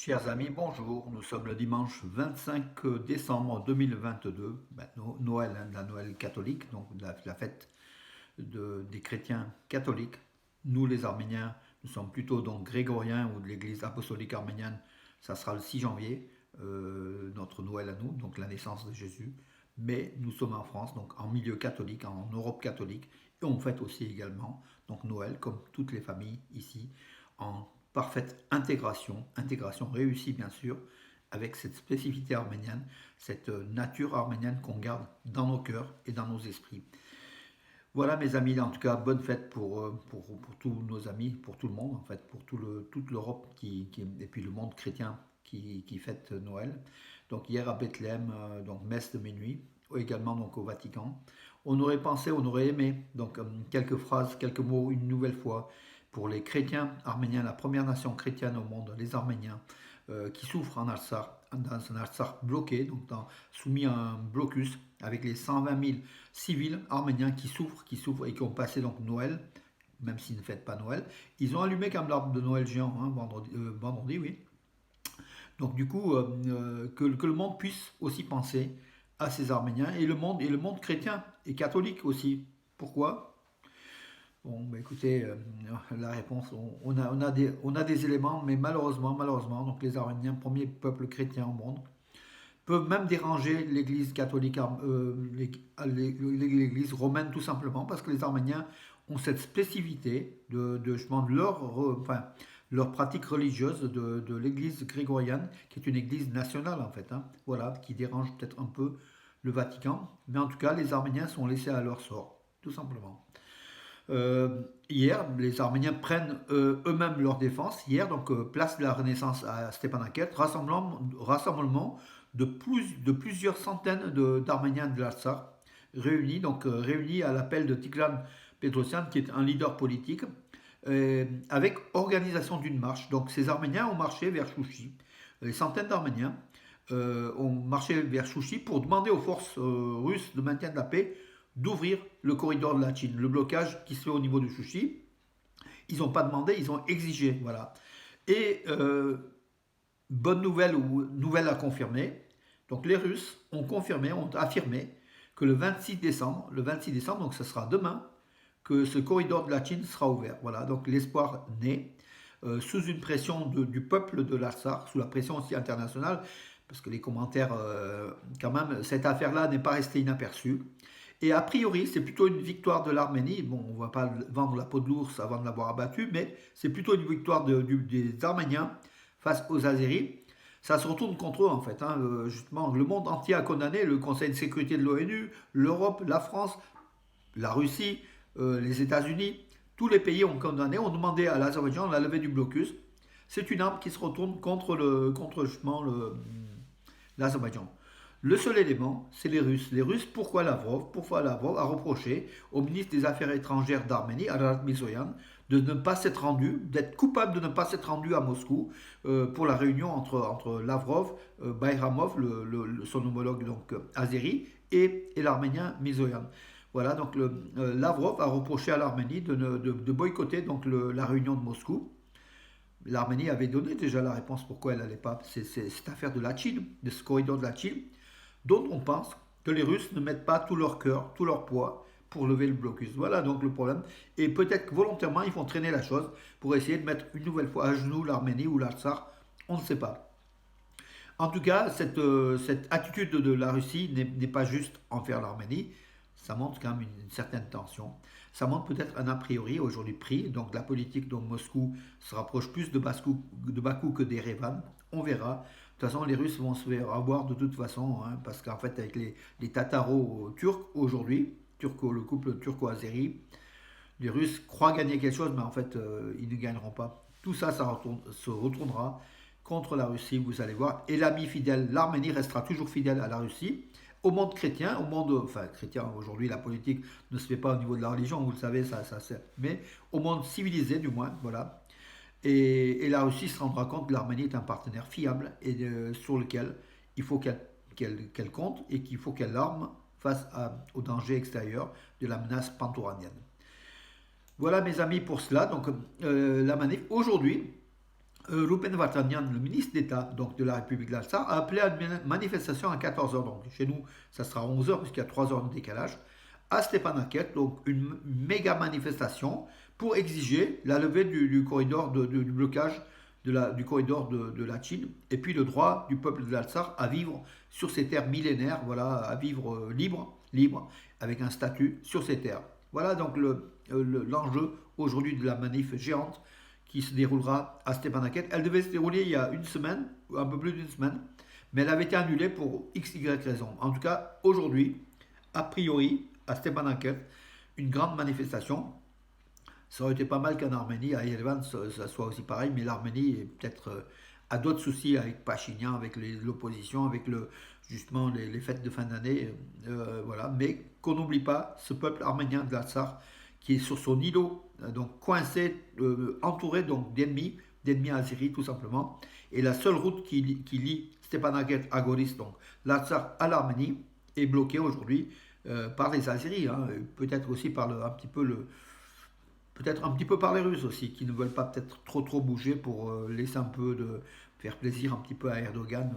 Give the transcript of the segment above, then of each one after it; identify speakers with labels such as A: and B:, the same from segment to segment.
A: Chers amis, bonjour. Nous sommes le dimanche 25 décembre 2022, Noël, la Noël catholique, donc la fête des chrétiens catholiques. Nous, les Arméniens, nous sommes plutôt donc grégoriens ou de l'Église apostolique arménienne. Ça sera le 6 janvier, notre Noël à nous, donc la naissance de Jésus. Mais nous sommes en France, donc en milieu catholique, en Europe catholique, et on fête aussi également donc Noël, comme toutes les familles ici, en parfaite intégration réussie bien sûr, avec cette spécificité arménienne, cette nature arménienne qu'on garde dans nos cœurs et dans nos esprits. Voilà mes amis, en tout cas, bonne fête pour tous nos amis, pour tout le monde, en fait, pour toute l'Europe et puis le monde chrétien qui fête Noël. Donc hier à Bethléem, donc messe de minuit, également donc au Vatican. On aurait pensé, on aurait aimé, donc quelques phrases, quelques mots, une nouvelle fois, pour les chrétiens arméniens, la première nation chrétienne au monde, les Arméniens, qui souffrent en Artsakh, dans un Artsakh bloqué, donc soumis à un blocus, avec les 120 000 civils arméniens qui souffrent et qui ont passé donc Noël, même s'ils ne fêtent pas Noël. Ils ont allumé comme l'arbre de Noël géant, hein, vendredi, oui. Donc du coup, que le monde puisse aussi penser à ces Arméniens et le monde chrétien et catholique aussi. Pourquoi? Bon, bah écoutez, la réponse, on a des éléments, mais malheureusement, donc les Arméniens, premier peuple chrétien au monde, peuvent même déranger l'Église catholique, l'Église romaine tout simplement, parce que les Arméniens ont cette spécificité justement, leur pratique religieuse de l'Église grégorienne, qui est une Église nationale en fait, hein, voilà, qui dérange peut-être un peu le Vatican, mais en tout cas, les Arméniens sont laissés à leur sort, tout simplement. Hier, les Arméniens prennent eux-mêmes leur défense. Hier, donc place de la Renaissance à Stepanakert, rassemblement de plusieurs centaines d'Arméniens de l'Artsakh réunis, donc réunis à l'appel de Tigran Petrosyan, qui est un leader politique, avec organisation d'une marche. Donc ces Arméniens ont marché vers Chouchi. Les centaines d'Arméniens ont marché vers Chouchi pour demander aux forces russes de maintien de la paix d'ouvrir le corridor de la Chine, le blocage qui se fait au niveau de Chouchi. Ils n'ont pas demandé, ils ont exigé, voilà. Et bonne nouvelle ou nouvelle à confirmer, donc les Russes ont confirmé, ont affirmé que le 26 décembre, donc ce sera demain, que ce corridor de la Chine sera ouvert. Voilà, donc l'espoir naît sous une pression du peuple de l'Artsakh, sous la pression aussi internationale, parce que les commentaires, quand même, cette affaire-là n'est pas restée inaperçue. Et a priori, c'est plutôt une victoire de l'Arménie. Bon, on ne va pas vendre la peau de l'ours avant de l'avoir abattu, mais c'est plutôt une victoire des Arméniens face aux Azéris. Ça se retourne contre eux en fait, hein. Justement, le monde entier a condamné, le Conseil de sécurité de l'ONU, l'Europe, la France, la Russie, les États-Unis. Tous les pays ont condamné, ont demandé à l'Azerbaïdjan la levée du blocus. C'est une arme qui se retourne contre justement l'Azerbaïdjan. Le seul élément, c'est les Russes. Les Russes, pourquoi Lavrov a reproché au ministre des Affaires étrangères d'Arménie, Ararat Mirzoyan, de ne pas s'être rendu, d'être coupable de ne pas s'être rendu à Moscou pour la réunion entre Lavrov, Bayramov, son homologue donc azéri, et l'Arménien Mirzoyan. Voilà, donc Lavrov a reproché à l'Arménie de boycotter donc la réunion de Moscou. L'Arménie avait donné déjà la réponse pourquoi elle n'allait pas. C'est cette affaire de la Chine, de ce corridor de la Chine, dont on pense que les Russes ne mettent pas tout leur cœur, tout leur poids pour lever le blocus. Voilà donc le problème. Et peut-être que volontairement, ils font traîner la chose pour essayer de mettre une nouvelle fois à genoux l'Arménie ou l'Artsakh. On ne sait pas. En tout cas, cette attitude de la Russie n'est pas juste envers l'Arménie. Ça montre quand même une certaine tension. Ça montre peut-être un a priori aujourd'hui pris. Donc la politique de Moscou se rapproche plus de Bakou que d'Erevan. On verra. De toute façon, les Russes vont se faire avoir de toute façon, hein, parce qu'en fait, avec les Tataro-Turcs aujourd'hui, le couple turco-azéri, les Russes croient gagner quelque chose, mais en fait, ils ne gagneront pas. Tout ça, se retournera contre la Russie, vous allez voir. Et l'ami fidèle, l'Arménie restera toujours fidèle à la Russie, au monde chrétien, enfin chrétien, aujourd'hui la politique ne se fait pas au niveau de la religion, vous le savez, mais au monde civilisé du moins, voilà. Et la Russie se rendra compte que l'Arménie est un partenaire fiable et sur lequel il faut qu'elle compte et qu'il faut qu'elle l'arme face au danger extérieur de la menace pantouranienne. Voilà mes amis pour cela, donc la manif aujourd'hui, Rupen Vartanian, le ministre d'État donc, de la République d'Alsace, a appelé à une manifestation à 14 heures. Donc chez nous, ça sera 11 heures puisqu'il y a 3 heures de décalage. À Stepanakert, donc une méga manifestation pour exiger la levée du corridor du blocage du corridor de la Chine et puis le droit du peuple de l'Alsace à vivre sur ces terres millénaires, voilà, à vivre libre, avec un statut sur ces terres. Voilà donc l'enjeu aujourd'hui de la manif géante qui se déroulera à Stepanakert. Elle devait se dérouler il y a une semaine, un peu plus d'une semaine, mais elle avait été annulée pour x, y raison. En tout cas, aujourd'hui, a priori, à Stepanakert, une grande manifestation. Ça aurait été pas mal qu'en Arménie, à Yerevan, ça soit aussi pareil, mais l'Arménie est peut-être a d'autres soucis avec Pachinian, avec l'opposition, avec justement les fêtes de fin d'année, voilà. Mais qu'on n'oublie pas ce peuple arménien de l'Artsakh qui est sur son îlot, donc coincé, entouré donc d'ennemis azeris tout simplement. Et la seule route qui lie Stepanakert à Goris, donc l'Artsakh à l'Arménie, est bloquée aujourd'hui par les Azeris, hein, peut-être aussi par peut-être un petit peu par les Russes aussi, qui ne veulent pas peut-être trop bouger pour laisser un peu de faire plaisir un petit peu à Erdogan.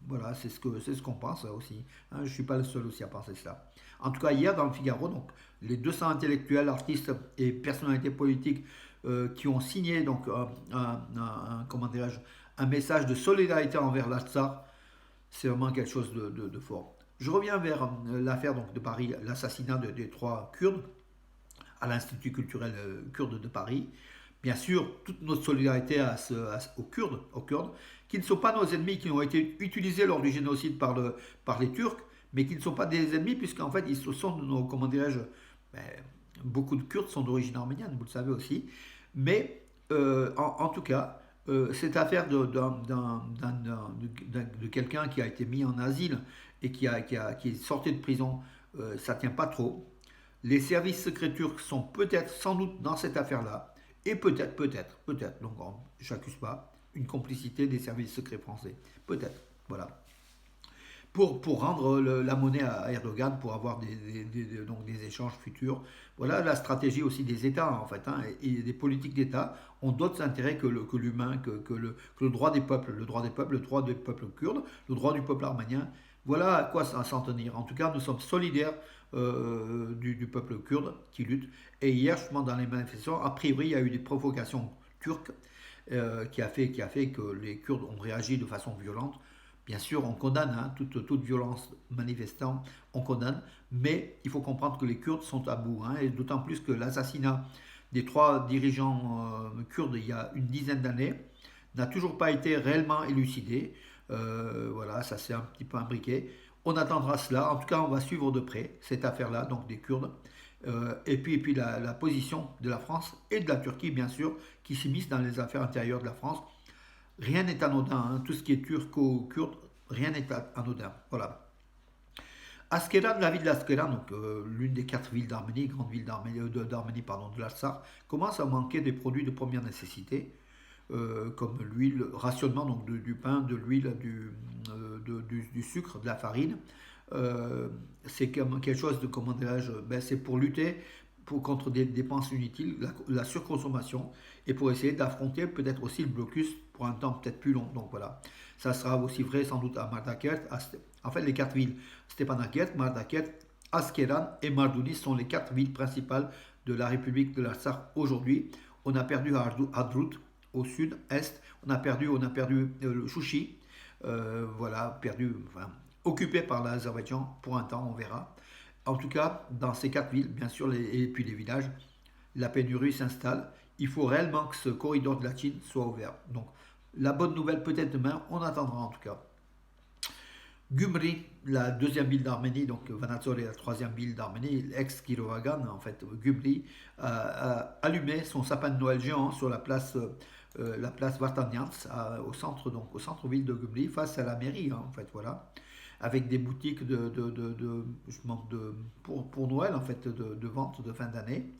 A: Voilà, c'est ce qu'on pense aussi. Hein, je ne suis pas le seul aussi à penser ça. En tout cas, hier dans le Figaro, donc les 200 intellectuels, artistes et personnalités politiques qui ont signé donc comment dirais-je, un message de solidarité envers l'Artsakh, c'est vraiment quelque chose de fort. Je reviens vers l'affaire donc de Paris, l'assassinat des trois Kurdes à l'Institut culturel kurde de Paris. Bien sûr, toute notre solidarité aux Kurdes, qui ne sont pas nos ennemis, qui ont été utilisés lors du génocide par les Turcs, mais qui ne sont pas des ennemis, puisqu'en fait, ils sont nos, comment dirais-je, ben, beaucoup de Kurdes sont d'origine arménienne, vous le savez aussi. Mais en tout cas, cette affaire de quelqu'un qui a été mis en asile et qui est sorti de prison, ça ne tient pas trop. Les services secrets turcs sont peut-être, sans doute, dans cette affaire-là, et peut-être, donc j'accuse pas, une complicité des services secrets français. Peut-être, voilà. Pour rendre la monnaie à Erdogan, pour avoir donc des échanges futurs. Voilà la stratégie aussi des États, en fait. Hein, et des politiques d'État ont d'autres intérêts que l'humain, que le droit des peuples, le droit du peuple kurde, le droit du peuple arménien. Voilà à quoi s'en tenir. En tout cas, nous sommes solidaires du peuple kurde qui lutte. Et hier, justement, dans les manifestations, a priori, il y a eu des provocations turques qui a fait que les Kurdes ont réagi de façon violente. Bien sûr, on condamne hein, toute violence manifestant, on condamne, mais il faut comprendre que les Kurdes sont à bout, hein, et d'autant plus que l'assassinat des trois dirigeants kurdes il y a une dizaine d'années n'a toujours pas été réellement élucidé. Voilà, ça s'est un petit peu imbriqué. On attendra cela. En tout cas, on va suivre de près cette affaire-là, donc des Kurdes. Et puis la position de la France et de la Turquie, bien sûr, qui s'immiscent dans les affaires intérieures de la France. Rien n'est anodin. Hein. Tout ce qui est turco-kurde, rien n'est anodin. Voilà. Askeran, la ville d'Askeran, donc l'une des 4 villes d'Arménie, grande ville d'Arménie, pardon, de l'Artsakh, commence à manquer des produits de première nécessité, comme l'huile, rationnement donc du pain, de l'huile, du sucre, de la farine. C'est quelque chose de, comment dirais-je, ben, c'est pour lutter contre des dépenses inutiles, la surconsommation, et pour essayer d'affronter peut-être aussi le blocus pour un temps peut-être plus long. Donc voilà, ça sera aussi vrai sans doute à Mardakert. En fait, les 4 villes, Stepanakert, Mardakert, Askeran et Mardouni sont les 4 villes principales de la République de l'Artsakh aujourd'hui. On a perdu Hadrut au sud, est, on a perdu le Chouchi, voilà, enfin, occupé par l'Azerbaïdjan pour un temps, on verra. En tout cas, dans ces 4 villes, bien sûr, et puis les villages, la pénurie s'installe. Il faut réellement que ce corridor de la Chine soit ouvert. Donc, la bonne nouvelle peut-être demain, on attendra en tout cas. Gumri, la deuxième ville d'Arménie, donc Vanatzor est la troisième ville d'Arménie, ex-Kirovagan, en fait, Gumri, a allumé son sapin de Noël géant sur la place Vartanians, au centre-ville de Gumri, face à la mairie, hein, en fait, voilà, avec des boutiques pour Noël, en fait, de vente de fin d'année.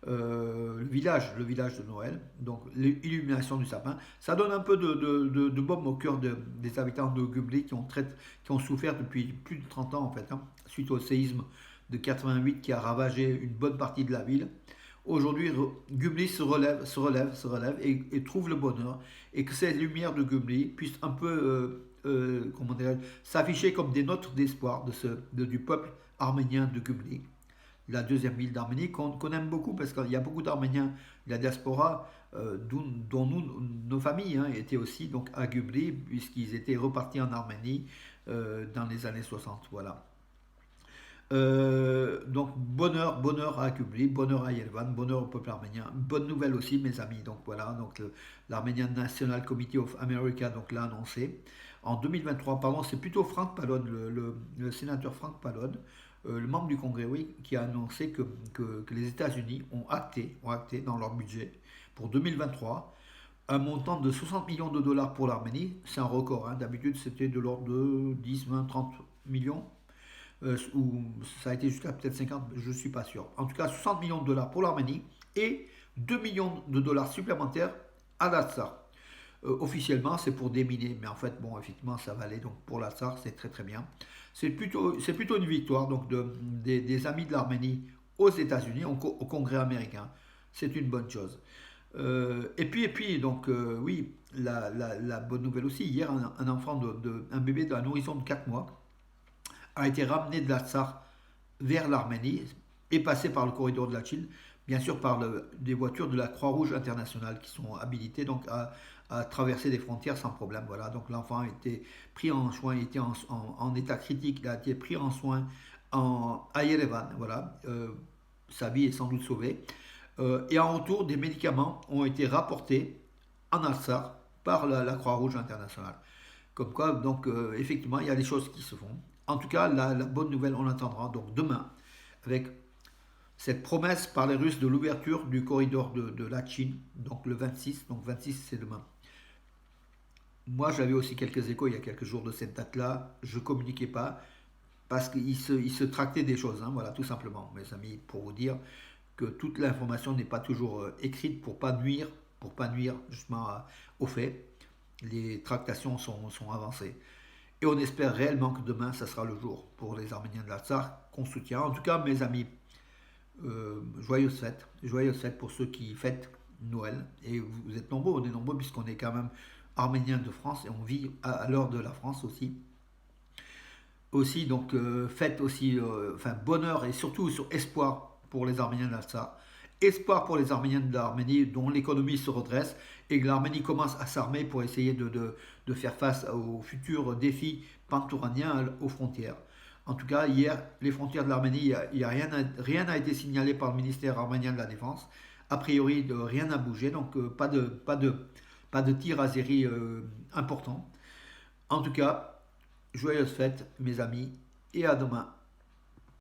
A: Le village de Noël, donc l'illumination du sapin. Ça donne un peu de baume au cœur des habitants de Gubli qui ont souffert depuis plus de 30 ans en fait, hein, suite au séisme de 88 qui a ravagé une bonne partie de la ville. Aujourd'hui, Gumli et trouve le bonheur, et que ces lumières de Gumli puissent un peu, comment dirais s'afficher comme des notes d'espoir du peuple arménien de Gumli, la deuxième ville d'Arménie, qu'on aime beaucoup parce qu'il y a beaucoup d'Arméniens de la diaspora, dont nos familles étaient aussi donc à Gumli, puisqu'ils étaient repartis en Arménie dans les années 60. Voilà. Donc bonheur à Kubli, bonheur à Yerevan, bonheur au peuple arménien. Bonne nouvelle aussi, mes amis. Donc voilà, donc l'Armenian National Committee of America donc l'a annoncé en 2023. Pardon, c'est plutôt Frank Pallone, le sénateur Frank Pallone, le membre du Congrès, oui, qui a annoncé que les États-Unis ont acté dans leur budget pour 2023 un montant de 60 millions de dollars pour l'Arménie. C'est un record, hein. D'habitude, c'était de l'ordre de 10, 20, 30 millions, ou ça a été jusqu'à peut-être 50, je ne suis pas sûr. En tout cas, 60 millions de dollars pour l'Arménie et 2 millions de dollars supplémentaires à l'Artsakh. Officiellement, c'est pour déminer, mais en fait, bon, effectivement, ça va aller donc pour l'Artsakh, c'est très très bien. C'est plutôt une victoire donc des amis de l'Arménie aux États-Unis, au Congrès américain. C'est une bonne chose. Et puis, donc, oui, la bonne nouvelle aussi, hier, un enfant, un bébé d'un nourrisson de 4 mois, a été ramené de l'Artsakh vers l'Arménie et passé par le corridor de la Chine, bien sûr par des voitures de la Croix-Rouge internationale qui sont habilitées donc à traverser des frontières sans problème. Voilà, donc l'enfant a été pris en soin, il était en état critique, il a été pris en soin à Yerevan. Voilà, sa vie est sans doute sauvée. Et en retour, des médicaments ont été rapportés en Artsakh par la Croix-Rouge internationale. Comme quoi, donc, effectivement, il y a des choses qui se font. En tout cas, la bonne nouvelle, on attendra donc demain, avec cette promesse par les Russes de l'ouverture du corridor de la Chine, donc le 26, donc 26 c'est demain. Moi, j'avais aussi quelques échos il y a quelques jours de cette date-là, je ne communiquais pas, parce qu'il se tractait des choses, hein, voilà, tout simplement, mes amis, pour vous dire que toute l'information n'est pas toujours écrite pour pas nuire justement aux faits. Les tractations sont avancées. Et on espère réellement que demain, ça sera le jour pour les Arméniens de l'Artsakh qu'on soutient. En tout cas, mes amis, joyeuses fêtes pour ceux qui fêtent Noël. Et vous êtes nombreux, on est nombreux puisqu'on est quand même Arméniens de France et on vit à l'heure de la France aussi. Aussi, donc, fête aussi, enfin, bonheur et surtout sur espoir pour les Arméniens de l'Artsakh. Espoir pour les Arméniens de l'Arménie dont l'économie se redresse et que l'Arménie commence à s'armer pour essayer de faire face aux futurs défis pantouraniens aux frontières. En tout cas, hier, les frontières de l'Arménie, rien n'a été signalé par le ministère arménien de la Défense. A priori, rien n'a bougé, donc pas de tir azéri important. En tout cas, joyeuses fêtes, mes amis, et à demain.